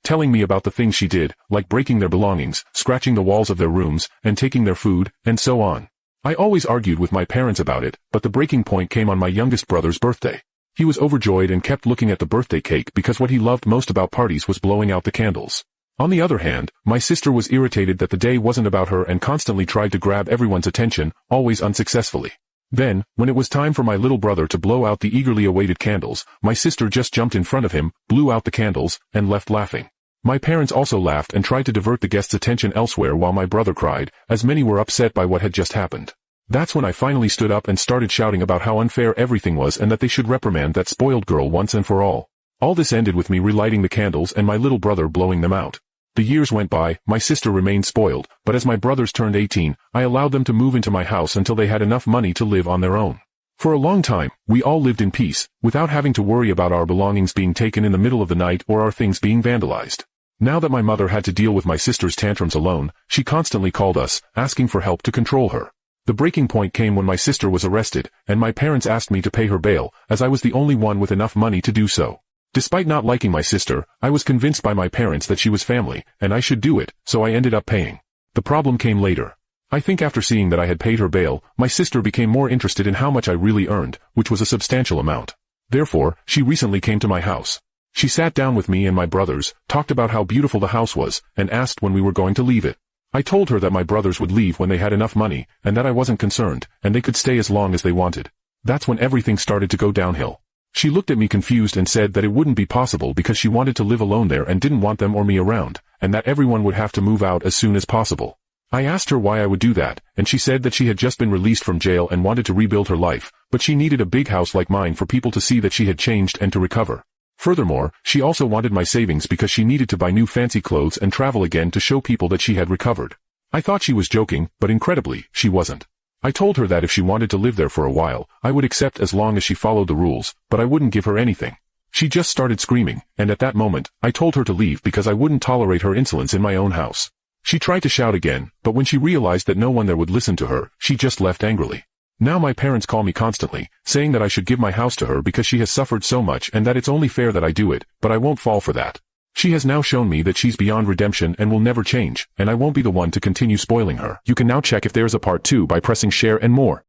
telling me about the things she did, like breaking their belongings, scratching the walls of their rooms, and taking their food, and so on. I always argued with my parents about it, but the breaking point came on my youngest brother's birthday. He was overjoyed and kept looking at the birthday cake because what he loved most about parties was blowing out the candles. On the other hand, my sister was irritated that the day wasn't about her and constantly tried to grab everyone's attention, always unsuccessfully. Then, when it was time for my little brother to blow out the eagerly awaited candles, my sister just jumped in front of him, blew out the candles, and left laughing. My parents also laughed and tried to divert the guests' attention elsewhere while my brother cried, as many were upset by what had just happened. That's when I finally stood up and started shouting about how unfair everything was and that they should reprimand that spoiled girl once and for all. All this ended with me relighting the candles and my little brother blowing them out. The years went by, my sister remained spoiled, but as my brothers turned 18, I allowed them to move into my house until they had enough money to live on their own. For a long time, we all lived in peace, without having to worry about our belongings being taken in the middle of the night or our things being vandalized. Now that my mother had to deal with my sister's tantrums alone, she constantly called us, asking for help to control her. The breaking point came when my sister was arrested, and my parents asked me to pay her bail, as I was the only one with enough money to do so. Despite not liking my sister, I was convinced by my parents that she was family, and I should do it, so I ended up paying. The problem came later. I think after seeing that I had paid her bail, my sister became more interested in how much I really earned, which was a substantial amount. Therefore, she recently came to my house. She sat down with me and my brothers, talked about how beautiful the house was, and asked when we were going to leave it. I told her that my brothers would leave when they had enough money, and that I wasn't concerned, and they could stay as long as they wanted. That's when everything started to go downhill. She looked at me confused and said that it wouldn't be possible because she wanted to live alone there and didn't want them or me around, and that everyone would have to move out as soon as possible. I asked her why I would do that, and she said that she had just been released from jail and wanted to rebuild her life, but she needed a big house like mine for people to see that she had changed and to recover. Furthermore, she also wanted my savings because she needed to buy new fancy clothes and travel again to show people that she had recovered. I thought she was joking, but incredibly, she wasn't. I told her that if she wanted to live there for a while, I would accept as long as she followed the rules, but I wouldn't give her anything. She just started screaming, and at that moment, I told her to leave because I wouldn't tolerate her insolence in my own house. She tried to shout again, but when she realized that no one there would listen to her, she just left angrily. Now my parents call me constantly, saying that I should give my house to her because she has suffered so much and that it's only fair that I do it, but I won't fall for that. She has now shown me that she's beyond redemption and will never change, and I won't be the one to continue spoiling her. You can now check if there is a part 2 by pressing share and more.